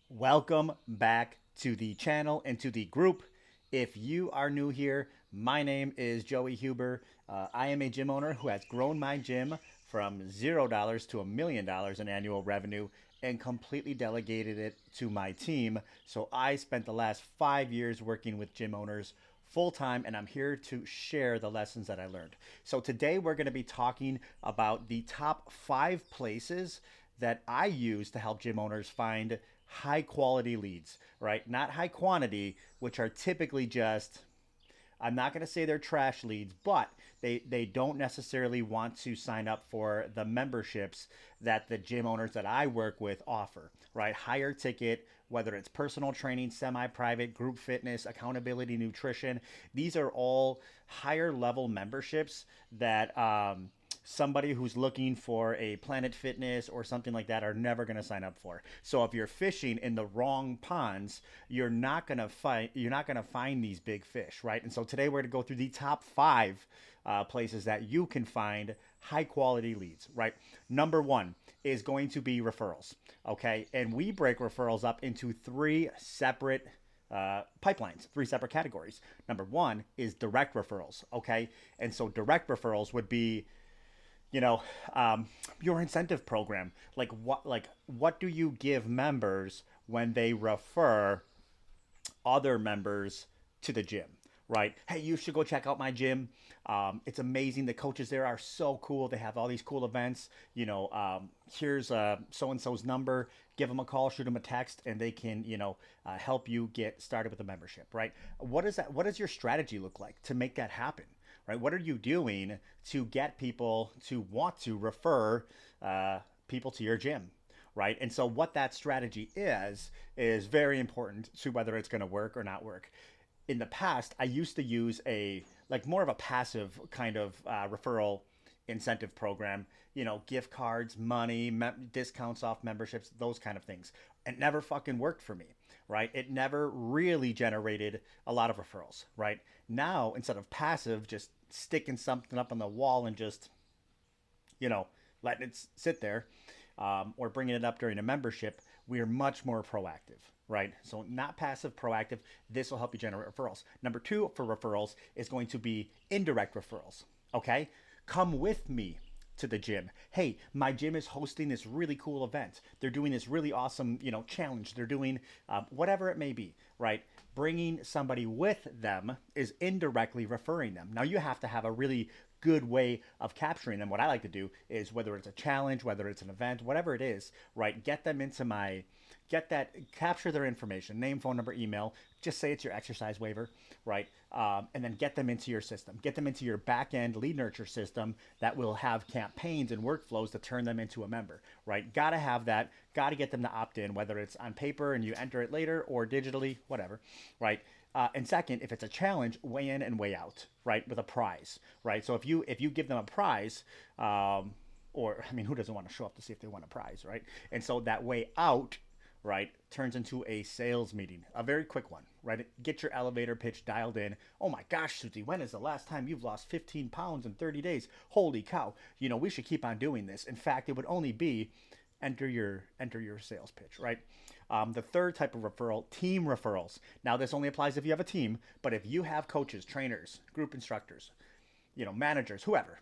Welcome back to the channel and to the group. If you are new here, my name is Joey Huber. I am a gym owner who has grown my gym from $0 to $1 million in annual revenue and completely delegated it to my team. So I spent the last 5 years working with gym owners full time, and I'm here to share the lessons that I learned. So today we're going to be talking about the top 5 places that I use to help gym owners find high quality leads, right? Not high quantity, which are typically just, I'm not going to say they're trash leads, but they don't necessarily want to sign up for the memberships that the gym owners that I work with offer, right? Higher ticket, whether it's personal training, semi private, group fitness, accountability, nutrition. These are all higher level memberships that somebody who's looking for a Planet Fitness or something like that are never going to sign up for. So if you're fishing in the wrong ponds, you're not going to find these big fish, right? And so today we're going to go through the top 5 places that you can find high quality leads, right? Number 1 is going to be referrals, okay? And we break referrals up into 3 separate pipelines, 3 separate categories. Number 1 is direct referrals, okay? And so direct referrals would be, you know, your incentive program. Like what do you give members when they refer other members to the gym, right? Hey, you should go check out my gym. It's amazing. The coaches there are so cool. They have all these cool events. Here's so and so's number. Give them a call, shoot them a text, and they can, help you get started with a membership, right? What is that? What does your strategy look like to make that happen? Right? What are you doing to get people to want to refer people to your gym? Right? And so, what that strategy is very important to whether it's going to work or not work. In the past, I used to use a like more of a passive kind of referral incentive program, gift cards, money, discounts off memberships, those kind of things. It never fucking worked for me, right? It never really generated a lot of referrals, right? Now, instead of passive, just sticking something up on the wall and just, you know, letting it sit there, or bringing it up during a membership, we are much more proactive, right? So not passive, proactive. This will help you generate referrals. Number 2 for referrals is going to be indirect referrals. Okay, come with me to the gym. Hey, my gym is hosting this really cool event. They're doing this really awesome, challenge. They're doing whatever it may be, right? Bringing somebody with them is indirectly referring them. Now you have to have a really good way of capturing them. What I like to do is whether it's a challenge, whether it's an event, whatever it is, right? Capture their information, name, phone number, email. Just say it's your exercise waiver, right? And then get them into your system. Get them into your back end lead nurture system that will have campaigns and workflows to turn them into a member, right? Got to have that. Got to get them to opt in, whether it's on paper and you enter it later or digitally, whatever, right? And second, if it's a challenge, weigh in and weigh out, right, with a prize, right? So if you give them a prize, or I mean, who doesn't want to show up to see if they won a prize, right? And so that way out, right, turns into a sales meeting, a very quick one, right? Get your elevator pitch dialed in. Oh my gosh, Susie, when is the last time you've lost 15 pounds in 30 days? Holy cow! We should keep on doing this. In fact, it would only be enter your sales pitch, right? The third type of referral, team referrals. Now, this only applies if you have a team, but if you have coaches, trainers, group instructors, managers, whoever,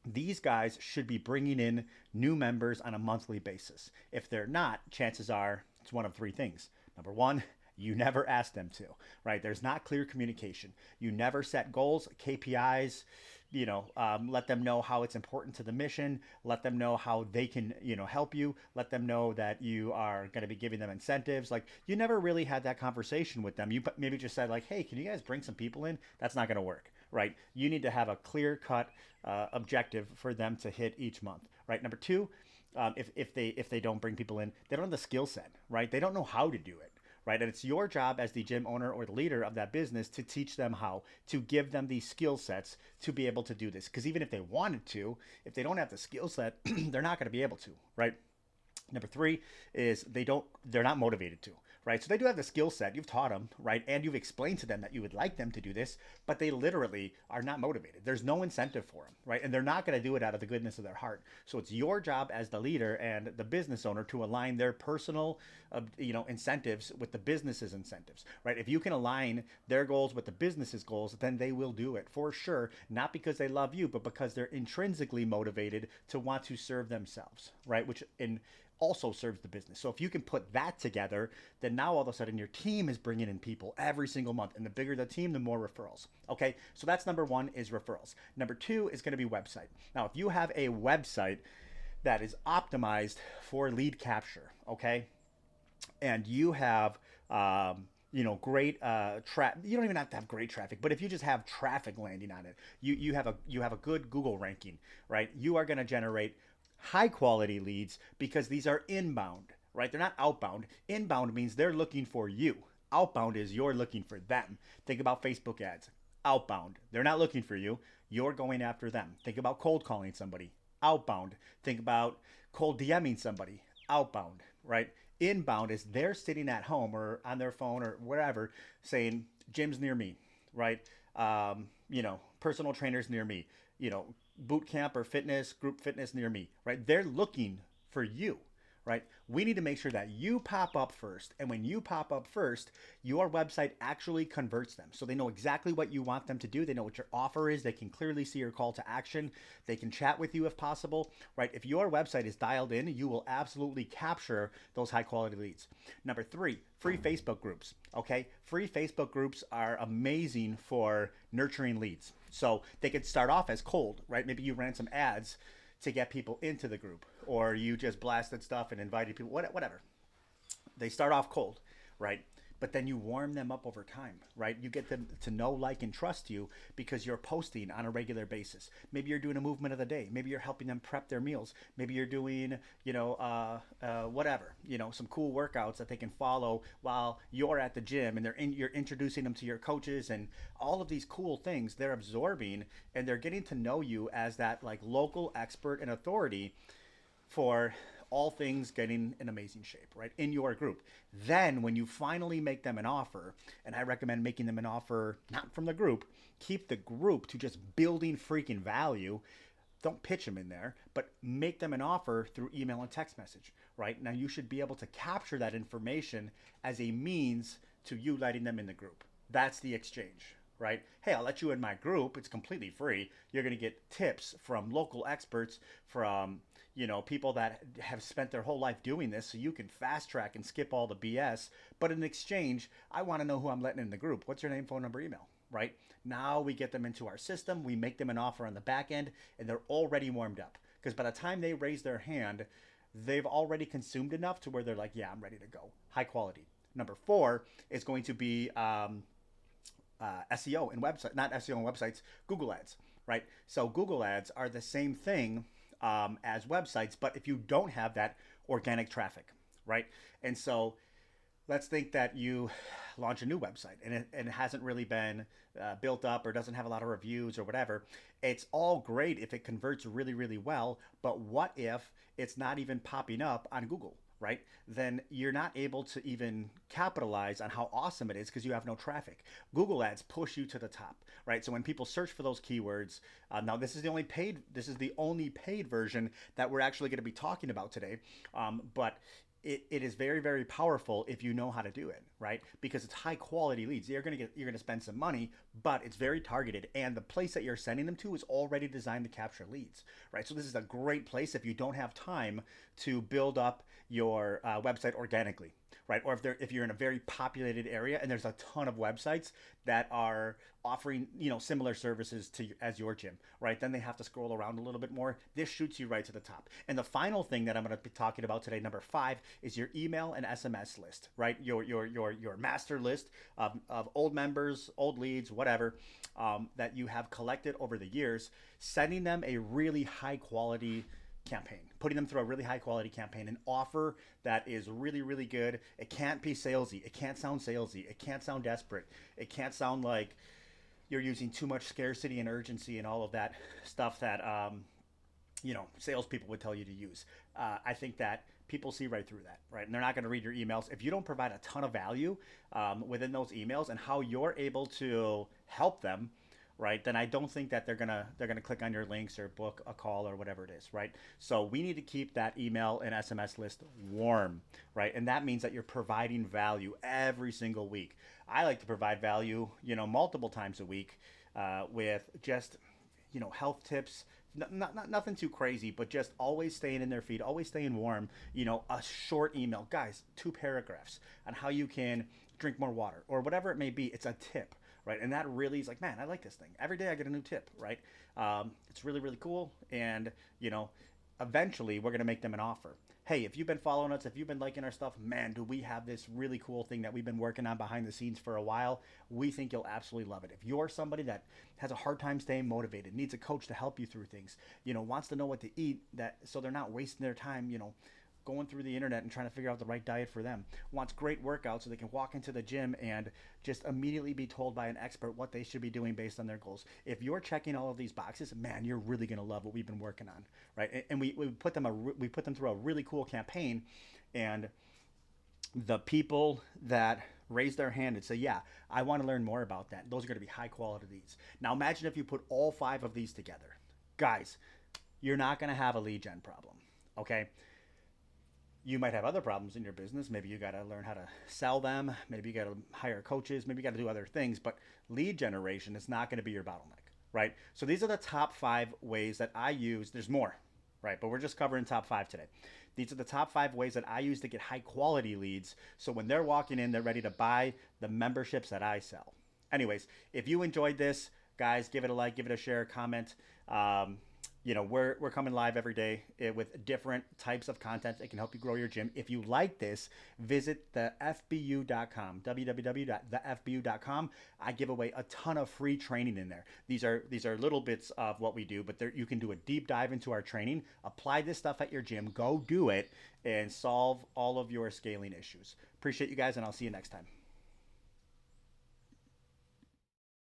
these guys should be bringing in new members on a monthly basis. If they're not, chances are it's one of 3 things. Number 1, you never ask them to, right? There's not clear communication. You never set goals, KPIs, let them know how it's important to the mission, let them know how they can, help you, let them know that you are going to be giving them incentives. Like, you never really had that conversation with them. You maybe just said like, hey, can you guys bring some people in? That's not going to work, right? You need to have a clear cut objective for them to hit each month, right? Number 2, if they don't bring people in, they don't have the skill set, right? They don't know how to do it, right? And it's your job as the gym owner or the leader of that business to teach them how, to give them these skill sets to be able to do this. Because even if they wanted to, if they don't have the skill set, they're not going to be able to, right? Number three is they're not motivated to, right? So they do have the skill set. You've taught them, right? And you've explained to them that you would like them to do this, but they literally are not motivated. There's no incentive for them, right? And they're not going to do it out of the goodness of their heart. So it's your job as the leader and the business owner to align their personal, incentives with the business's incentives, right? If you can align their goals with the business's goals, then they will do it for sure. Not because they love you, but because they're intrinsically motivated to want to serve themselves, right? Which in also serves the business. So if you can put that together, then now all of a sudden your team is bringing in people every single month. And the bigger the team, the more referrals. Okay, so that's number one is referrals. Number two is going to be website. Now, if you have a website that is optimized for lead capture, okay, and you have great traffic. You don't even have to have great traffic, but if you just have traffic landing on it, you have a good Google ranking, right? You are going to generate high quality leads because these are inbound, right? They're not outbound. Inbound means they're looking for you. Outbound is you're looking for them. Think about Facebook ads. Outbound, they're not looking for you. You're going after them. Think about cold calling somebody. Outbound. Think about cold DMing somebody. Outbound, right? Inbound is they're sitting at home or on their phone or wherever saying, gyms near me, right? Personal trainers near me, boot camp or fitness, group fitness near me, right? They're looking for you, right? We need to make sure that you pop up first. And when you pop up first, your website actually converts them. So they know exactly what you want them to do. They know what your offer is. They can clearly see your call to action. They can chat with you if possible, right? If your website is dialed in, you will absolutely capture those high quality leads. Number three, free Facebook groups. Okay. Free Facebook groups are amazing for nurturing leads. So they could start off as cold, right? Maybe you ran some ads to get people into the group, or you just blasted stuff and invited people, whatever. They start off cold, right? But then you warm them up over time, right? You get them to know, like, and trust you because you're posting on a regular basis. Maybe you're doing a movement of the day. Maybe you're helping them prep their meals. Maybe you're doing, whatever, some cool workouts that they can follow while you're at the gym, and you're introducing them to your coaches and all of these cool things they're absorbing, and they're getting to know you as that like local expert and authority for all things getting in amazing shape, right? In your group. Then when you finally make them an offer, and I recommend making them an offer not from the group, keep the group to just building freaking value. Don't pitch them in there, but make them an offer through email and text message, right? Now you should be able to capture that information as a means to you letting them in the group. That's the exchange, right? Hey, I'll let you in my group. It's completely free. You're going to get tips from local experts, from people that have spent their whole life doing this, so you can fast track and skip all the BS. But in exchange, I want to know who I'm letting in the group. What's your name, phone number, email, right? Now we get them into our system. We make them an offer on the back end, and they're already warmed up. Because by the time they raise their hand, they've already consumed enough to where they're like, yeah, I'm ready to go. High quality. Number four is going to be SEO and website, not SEO and websites, Google ads, right? So Google ads are the same thing as websites, but if you don't have that organic traffic, right? And so let's think that you launch a new website and it hasn't really been built up or doesn't have a lot of reviews or whatever. It's all great if it converts really, really well, but what if it's not even popping up on Google? Right? Then you're not able to even capitalize on how awesome it is because you have no traffic. Google ads push you to the top, right? So when people search for those keywords, now this is the only paid version that we're actually going to be talking about today. But it is very, very powerful if you know how to do it, right? Because it's high quality leads. You're gonna spend some money, but it's very targeted, and the place that you're sending them to is already designed to capture leads, right? So this is a great place if you don't have time to build up your website organically, right? Or if you're in a very populated area and there's a ton of websites that are offering similar services to as your gym, right? Then they have to scroll around a little bit more. This shoots you right to the top. And the final thing that I'm going to be talking about today, number 5, is your email and SMS list, right? Your master list of old members, old leads, whatever, that you have collected over the years, sending them a really high quality campaign, putting them through a really high quality campaign, an offer that is really, really good. It can't be salesy. It can't sound salesy. It can't sound desperate. It can't sound like you're using too much scarcity and urgency and all of that stuff that salespeople would tell you to use. I think that people see right through that, right? And they're not going to read your emails if you don't provide a ton of value within those emails and how you're able to help them, right? Then I don't think that they're gonna click on your links or book a call or whatever it is, right? So we need to keep that email and SMS list warm, right? And that means that you're providing value every single week. I like to provide value, multiple times a week with just health tips. Nothing too crazy, but just always staying in their feed, always staying warm. A short email, guys, 2 paragraphs on how you can drink more water or whatever it may be. It's a tip, right? And that really is like, man, I like this thing. Every day I get a new tip, right? It's really, really cool. And, eventually we're going to make them an offer. Hey, if you've been following us, if you've been liking our stuff, man, do we have this really cool thing that we've been working on behind the scenes for a while? We think you'll absolutely love it. If you're somebody that has a hard time staying motivated, needs a coach to help you through things, wants to know what to eat, that so they're not wasting their time, going through the internet and trying to figure out the right diet for them, wants great workouts so they can walk into the gym and just immediately be told by an expert what they should be doing based on their goals. If you're checking all of these boxes, man, you're really going to love what we've been working on, right? And we put them through a really cool campaign, and the people that raise their hand and say, yeah, I want to learn more about that, those are going to be high quality leads. Now imagine if you put all 5 of these together. Guys, you're not going to have a lead gen problem, okay? You might have other problems in your business. Maybe you got to learn how to sell them. Maybe you got to hire coaches. Maybe you got to do other things. But lead generation is not going to be your bottleneck, right? So these are the top 5 ways that I use. There's more, right? But we're just covering top 5 today. These are the top 5 ways that I use to get high quality leads. So when they're walking in, they're ready to buy the memberships that I sell. Anyways, if you enjoyed this, guys, give it a like, give it a share, comment. We're coming live every day with different types of content that can help you grow your gym. If you like this, visit thefbu.com, www.thefbu.com. I give away a ton of free training in there. These are little bits of what we do, but you can do a deep dive into our training, apply this stuff at your gym, go do it, and solve all of your scaling issues. Appreciate you guys, and I'll see you next time.